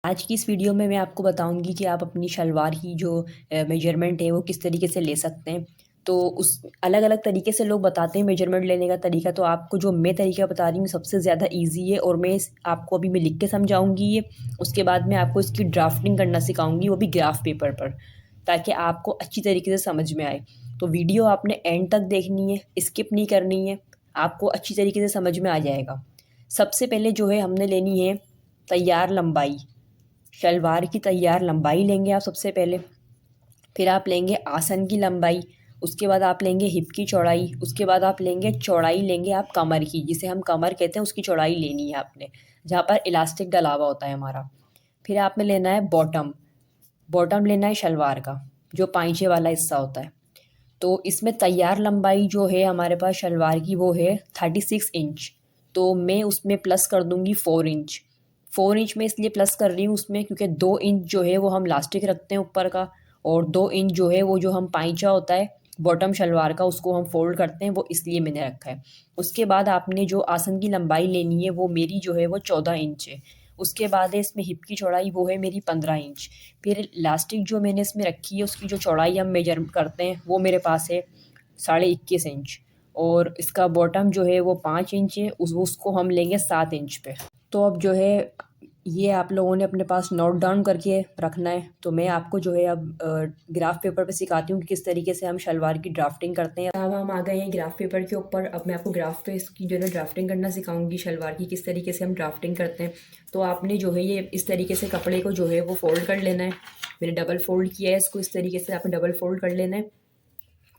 आज की इस वीडियो में मैं आपको बताऊंगी कि आप अपनी शलवार की जो मेजरमेंट है वो किस तरीके से ले सकते हैं। तो उस अलग अलग तरीके से लोग बताते हैं मेजरमेंट लेने का तरीका। तो आपको जो मैं तरीका बता रही हूँ सबसे ज़्यादा इजी है, और आपको अभी मैं लिख के समझाऊंगी ये। उसके बाद मैं आपको इसकी ड्राफ्टिंग करना सिखाऊंगी, वो भी ग्राफ पेपर पर, ताकि आपको अच्छी तरीके से समझ में आए। तो वीडियो आपने एंड तक देखनी है, स्किप नहीं करनी है, आपको अच्छी तरीके से समझ में आ जाएगा। सबसे पहले जो है हमने लेनी है तैयार लंबाई। शलवार की तैयार लंबाई लेंगे आप सबसे पहले। फिर आप लेंगे आसन की लंबाई। उसके बाद आप लेंगे हिप की चौड़ाई। उसके बाद आप लेंगे चौड़ाई, लेंगे आप कमर की, जिसे हम कमर कहते हैं, उसकी चौड़ाई लेनी है आपने, जहाँ पर इलास्टिक डला हुआ होता है हमारा। फिर आपने लेना है बॉटम। बॉटम लेना है शलवार का, जो पाइंचे वाला हिस्सा होता है। तो इसमें तैयार लंबाई जो है हमारे पास शलवार की वो है 36 इंच। तो मैं उसमें प्लस कर दूंगी 4 इंच। 4 इंच में इसलिए प्लस कर रही हूँ उसमें, क्योंकि 2 इंच जो है वो हम लास्टिक रखते हैं ऊपर का, और 2 इंच जो है वो जो हम पाइंचा होता है बॉटम शलवार का, उसको हम फोल्ड करते हैं, वो इसलिए मैंने रखा है। उसके बाद आपने जो आसन की लंबाई लेनी है वो मेरी जो है वो 14 इंच है। उसके बाद है इसमें हिप की चौड़ाई, वो है मेरी 15 इंच। फिर इलास्टिक जो मैंने इसमें रखी है उसकी जो चौड़ाई हम मेजर करते हैं वो मेरे पास है 21.5 इंच। और इसका बॉटम जो है वो 5 इंच है, उसको हम लेंगे 7 इंच पे। तो अब जो है ये आप लोगों ने अपने पास नोट डाउन करके रखना है। तो मैं आपको जो है अब ग्राफ पेपर पे सिखाती हूँ कि किस तरीके से हम शलवार की ड्राफ्टिंग करते हैं। अब हम आ गए हैं ग्राफ पेपर के ऊपर। अब मैं आपको ग्राफ पे इसकी जो है ड्राफ्टिंग करना सिखाऊंगी, शलवार की किस तरीके से हम ड्राफ्टिंग करते हैं। तो आपने जो है ये इस तरीके से कपड़े को जो है वो फोल्ड कर लेना है। मैंने डबल फोल्ड किया है इसको, इस तरीके से आपने डबल फोल्ड कर लेना है।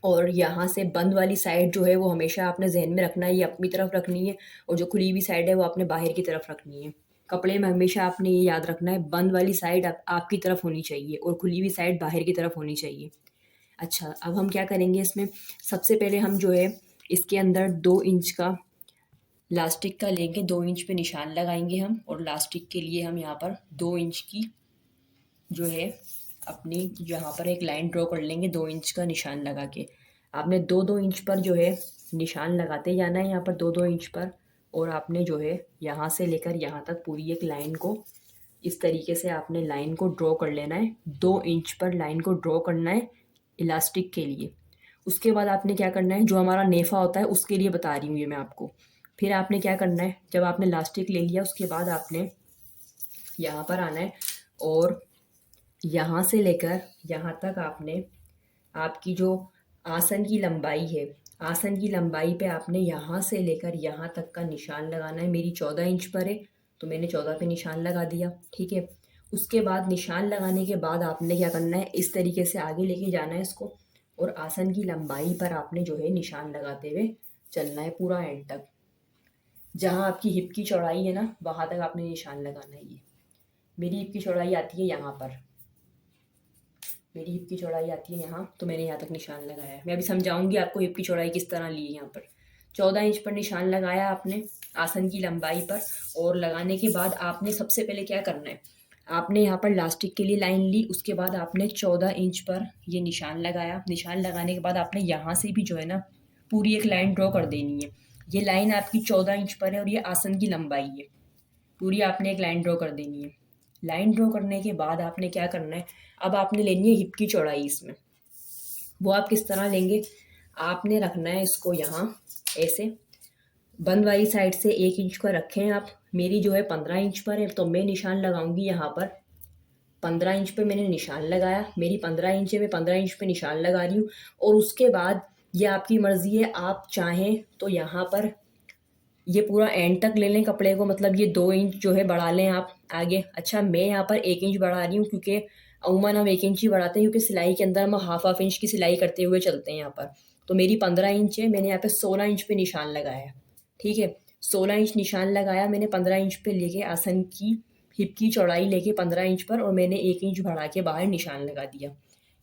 और यहाँ से बंद वाली साइड जो है वो हमेशा आपने जहन में रखना है, ये अपनी तरफ रखनी है, और जो खुली हुई साइड है वो आपने बाहर की तरफ रखनी है। कपड़े में हमेशा आपने ये याद रखना है, बंद वाली साइड आपकी तरफ होनी चाहिए और खुली हुई साइड बाहर की तरफ होनी चाहिए। अच्छा, अब हम क्या करेंगे इसमें, सबसे पहले हम जो है इसके अंदर 2 इंच का लास्टिक का लेंगे, 2 इंच पे निशान लगाएंगे हम, और लास्टिक के लिए हम यहाँ पर 2 इंच की जो है अपनी यहाँ पर एक लाइन ड्रॉ कर लेंगे, 2 इंच का निशान लगा के। आपने 2-2 इंच पर जो है निशान लगाते जाना है, यहाँ पर 2-2 इंच पर। और आपने जो है यहाँ से लेकर यहाँ तक पूरी एक लाइन को इस तरीके से आपने लाइन को ड्रॉ कर लेना है। 2 इंच पर लाइन को ड्रॉ करना है इलास्टिक के लिए। उसके बाद आपने क्या करना है, जो हमारा नेफा होता है उसके लिए बता रही हूँ ये मैं आपको। फिर आपने क्या करना है, जब आपने इलास्टिक ले लिया उसके बाद आपने यहाँ पर आना है, और यहाँ से लेकर यहाँ तक आपने आपकी जो आसन की लंबाई है, आसन की लंबाई पे आपने यहाँ से लेकर यहाँ तक का निशान लगाना है। मेरी 14 इंच पर है तो मैंने 14 पे निशान लगा दिया, ठीक है। उसके बाद निशान लगाने के बाद आपने क्या करना है, इस तरीके से आगे लेके जाना है इसको, और आसन की लंबाई पर आपने जो है निशान लगाते हुए चलना है पूरा एंड तक। जहाँ आपकी हिप की चौड़ाई है ना, वहाँ तक आपने निशान लगाना है। ये मेरी हिप की चौड़ाई आती है यहाँ पर, मेरी हिप की चौड़ाई आती है यहाँ, तो मैंने यहाँ तक निशान लगाया है। मैं अभी समझाऊंगी आपको हिप की चौड़ाई किस तरह ली है। यहाँ पर 14 इंच पर निशान लगाया आपने आसन की लंबाई पर, और लगाने के बाद आपने सबसे पहले क्या करना है, आपने यहाँ पर लास्टिक के लिए लाइन ली। उसके बाद आपने 14 इंच पर ये निशान लगाया। निशान लगाने के बाद आपने यहाँ से भी जो है ना पूरी एक लाइन ड्रॉ कर देनी है। ये लाइन आपकी 14 इंच पर है और ये आसन की लंबाई है, पूरी आपने एक लाइन ड्रॉ कर देनी है। लाइन ड्रॉ करने के बाद आपने क्या करना है, अब आपने लेनी है हिप की चौड़ाई इसमें। वो आप किस तरह लेंगे, आपने रखना है इसको यहाँ ऐसे, बंद वाली साइड से 1 इंच का रखें आप। मेरी जो है 15 इंच पर है तो मैं निशान लगाऊंगी यहाँ पर 15 इंच पे। मैंने निशान लगाया, मेरी 15 इंच है, मैं 15 इंच पे निशान लगा रही हूँ। और उसके बाद ये आपकी मर्जी है, आप चाहें तो यहाँ पर ये पूरा एंड तक ले लें कपड़े को, मतलब ये 2 इंच जो है बढ़ा लें आप आगे। अच्छा, मैं यहाँ पर 1 इंच बढ़ा रही हूँ, क्योंकि अमूमन हम 1 इंच ही बढ़ाते हैं, क्योंकि सिलाई के अंदर हम हाफ इंच की सिलाई करते हुए चलते हैं यहाँ पर। तो मेरी 15 इंच है, मैंने यहाँ पे 16 इंच पे निशान लगाया, ठीक है। 16 इंच निशान लगाया मैंने 15 इंच पे लेके, आसन की हिप की चौड़ाई लेके 15 इंच पर, और मैंने 1 इंच बढ़ा के बाहर निशान लगा दिया।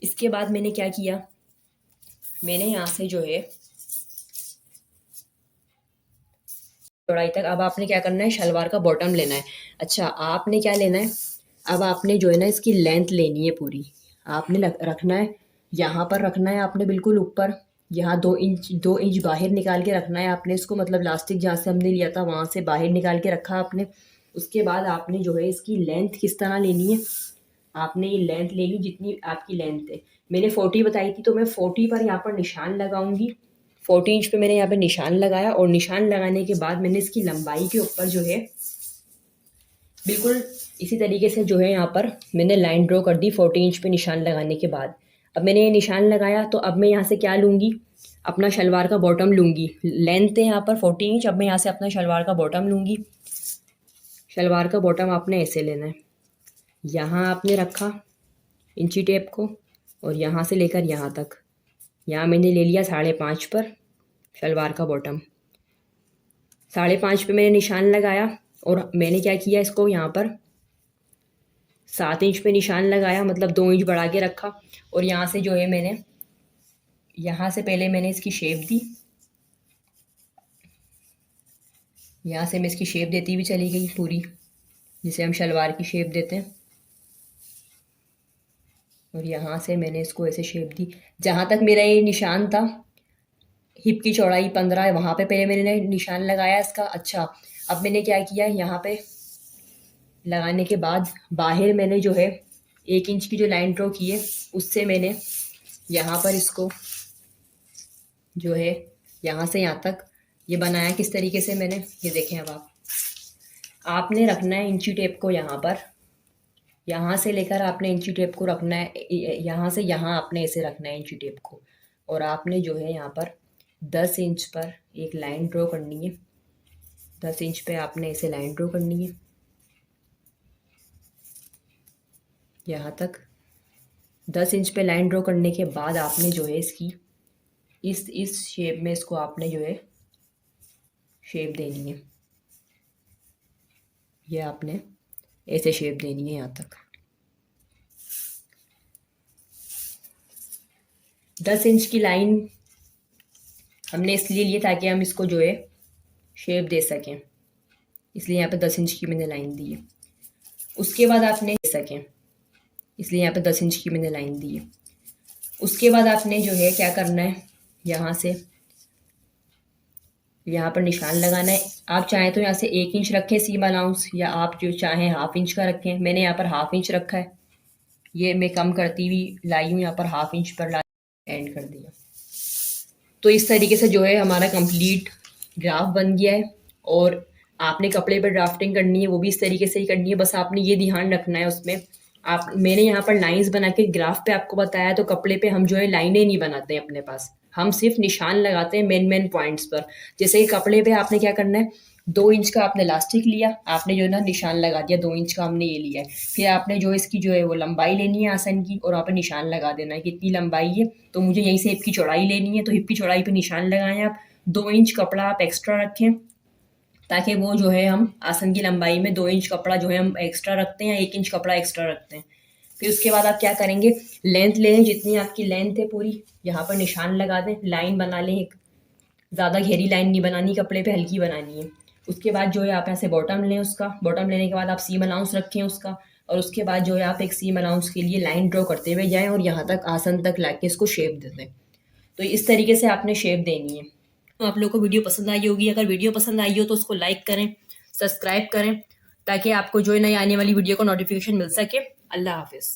इसके बाद मैंने क्या किया, मैंने यहाँ से जो है चौड़ाई तक, अब आपने क्या करना है, शलवार का बॉटम लेना है। अच्छा, आपने क्या लेना है, अब आपने जो है ना इसकी लेंथ लेनी है पूरी। आपने रखना है यहाँ पर, रखना है आपने बिल्कुल ऊपर। यहाँ 2 इंच बाहर निकाल के रखना है आपने इसको, मतलब लास्टिक जहाँ से हमने लिया था वहाँ से बाहर निकाल के रखा आपने। उसके बाद आपने जो है इसकी लेंथ किस तरह लेनी है, आपने ये लेंथ ले ली जितनी आपकी लेंथ है। मैंने 40 बताई थी, तो मैं 40 पर यहाँ पर निशान लगाऊंगी। 40 इंच पे मैंने यहाँ पे निशान लगाया, और निशान लगाने के बाद मैंने इसकी लंबाई के ऊपर जो है बिल्कुल इसी तरीके से जो है यहाँ पर मैंने लाइन ड्रॉ कर दी 40 इंच पे निशान लगाने के बाद। अब मैंने ये निशान लगाया, तो अब मैं यहाँ से क्या लूँगी, अपना शलवार का बॉटम लूँगी। लेंथ है यहाँ पर 40 इंच, अब मैं यहाँ से अपना शलवार का बॉटम लूँगी। शलवार का बॉटम आपने ऐसे लेना है, यहाँ आपने रखा इंची टेप को, और यहाँ से लेकर यहाँ तक, यहाँ मैंने ले लिया 5.5 पर शलवार का बॉटम। 5.5 पे मैंने निशान लगाया, और मैंने क्या किया, इसको यहाँ पर 7 इंच पे निशान लगाया, मतलब 2 इंच बढ़ा के रखा। और यहाँ से जो है मैंने यहाँ से पहले मैंने इसकी शेप दी, यहाँ से मैं इसकी शेप देती हुई चली गई पूरी, जिसे हम शलवार की शेप देते हैं। और यहाँ से मैंने इसको ऐसे शेप दी। जहाँ तक मेरा ये निशान था, हिप की चौड़ाई 15 है, वहाँ पे पहले मैंने निशान लगाया इसका। अच्छा, अब मैंने क्या किया, यहाँ पे लगाने के बाद बाहर मैंने जो है 1 इंच की जो लाइन ड्रॉ की है, उससे मैंने यहाँ पर इसको जो है यहाँ से यहाँ तक ये बनाया। किस तरीके से मैंने, ये देखें। अब आपने रखना है इंची टेप को यहाँ पर, यहाँ से लेकर आपने इंची टेप को रखना है, यहाँ से यहाँ आपने ऐसे रखना है इंची टेप को। और आपने जो है यहाँ पर 10 इंच पर एक लाइन ड्रॉ करनी है। 10 इंच पे आपने ऐसे लाइन ड्रॉ करनी है यहाँ तक। 10 इंच पे लाइन ड्रॉ करने के बाद आपने जो है इसकी इस शेप में इसको आपने जो है शेप देनी है। ये आपने ऐसे शेप देनी है यहाँ तक। 10 इंच की लाइन हमने इसलिए लिए ताकि हम इसको जो है शेप दे सकें, इसलिए यहाँ पे 10 इंच की मैंने लाइन दी है। उसके बाद आपने दे सकें, इसलिए यहाँ पे 10 इंच की मैंने लाइन दी है। उसके बाद आपने जो है क्या करना है, यहाँ से यहाँ पर निशान लगाना है। आप चाहें तो यहाँ से 1 इंच रखें सीम अलाउंस, या आप जो चाहें 1/2 इंच का रखें। मैंने यहाँ पर 1/2 इंच रखा है, ये मैं कम करती हुई लाई हूँ, यहाँ पर 1/2 इंच पर ला एंड कर दिया। तो इस तरीके से जो है हमारा कंप्लीट ग्राफ बन गया है। और आपने कपड़े पर ड्राफ्टिंग करनी है, वो भी इस तरीके से ही करनी है। बस आपने ये ध्यान रखना है उसमें, आप मैंने यहाँ पर लाइंस बना के ग्राफ पे आपको बताया, तो कपड़े पे हम जो है लाइनें नहीं बनाते हैं अपने पास, हम सिर्फ निशान लगाते हैं मेन पॉइंट्स पर। जैसे कि कपड़े पे आपने क्या करना है, 2 इंच का आपने इलास्टिक लिया, आपने जो है ना निशान लगा दिया, 2 इंच का हमने ये लिया है। फिर आपने जो इसकी जो है वो लंबाई लेनी है आसन की, और वहाँ पर निशान लगा देना है कितनी लंबाई है। तो मुझे यहीं से हिप की चौड़ाई लेनी है, तो हिप की चौड़ाई पर निशान लगाएं आप। 2 इंच कपड़ा आप एक्स्ट्रा रखें, ताकि वो जो है हम आसन की लंबाई में 2 इंच कपड़ा जो है हम एक्स्ट्रा रखते हैं, 1 इंच कपड़ा एक्स्ट्रा रखते हैं। फिर उसके बाद आप क्या करेंगे, लेंथ लें, जितनी आपकी लेंथ है पूरी, यहाँ पर निशान लगा दें, लाइन बना लें। एक ज़्यादा गहरी लाइन नहीं बनानी कपड़े पे, हल्की बनानी है। उसके बाद जो है आप ऐसे बॉटम लें, उसका बॉटम लेने के बाद आप सीम अलाउंस रखें उसका, और उसके बाद जो है आप एक सीम अलाउंस के लिए लाइन ड्रॉ करते हुए जाएँ, और यहाँ तक आसन तक ला के इसको शेप दे दें। तो इस तरीके से आपने शेप देनी है। तो आप लोगों को वीडियो पसंद आई होगी। अगर वीडियो पसंद आई हो तो उसको लाइक करें, सब्सक्राइब करें, ताकि आपको जो है नई आने वाली वीडियो को नोटिफिकेशन मिल सके। अल्लाह हाफिज़।